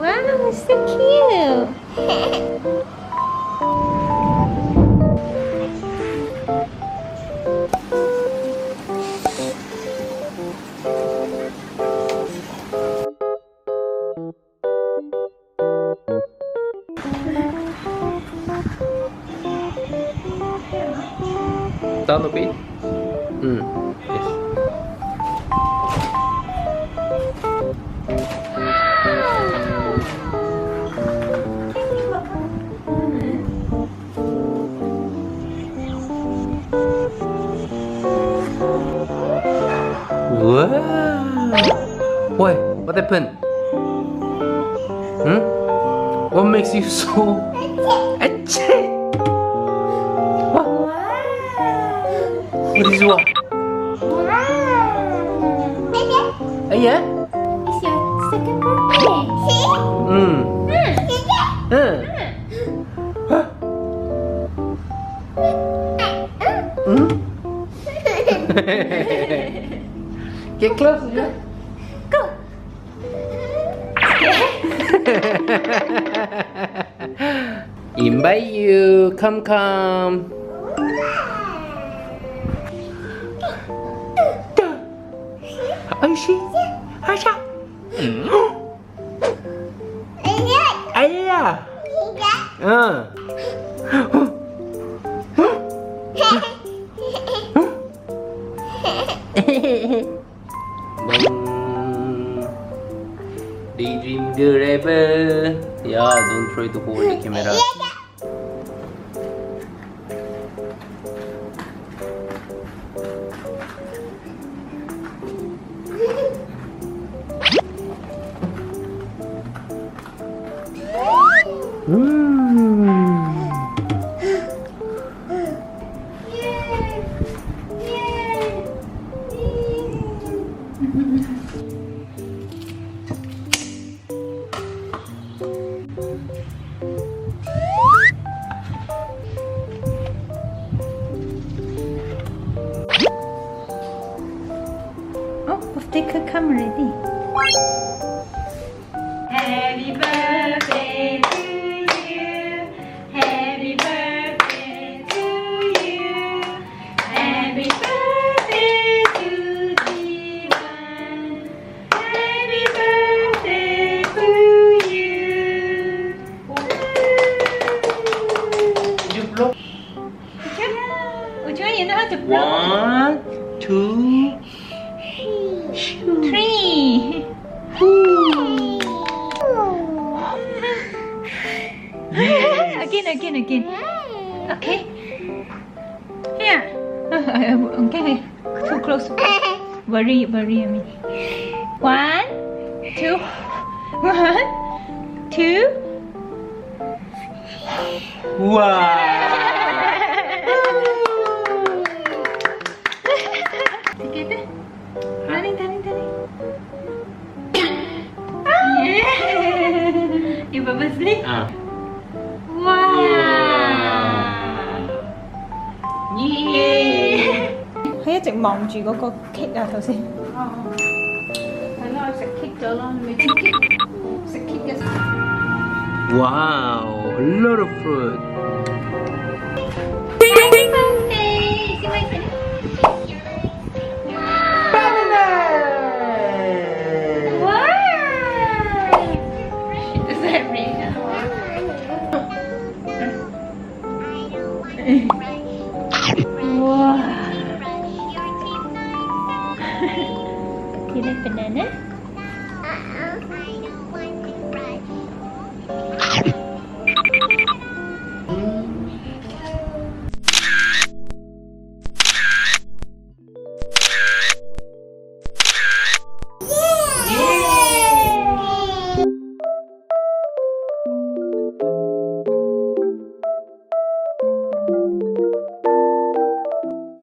Wow, so cute. Down a bit. Yes. Wow! Why? What happened? What makes you so itchy? What? What is what? Yeah? It's your second birthday. Get close, yeah? Go. Invite you. Come. Aishi. Aisha. Ayah. Daydream the rebel. Yeah, don't try to hold the camera. Oh, birthday cake come already. Happy birthday to you. Happy birthday to you. Happy birthday to JeeOne. Happy birthday to you. You blow. Ujjwal, you know how to blow? 1, 2, 3. Again. Okay. Here. Okay. Too close. Worry me. 1, 2. 1, 2. Wow! Together. Running. You Baba sleep? Wow! Yeah! 佢一直望住嗰個 cake 啊，頭先。哦，係咯，我食 cake 咗咯，你未食 cake？食 cake 嘅。Wow! A lot of fruit. Happy birthday! See my friend? Wow! Does that ring? 誒。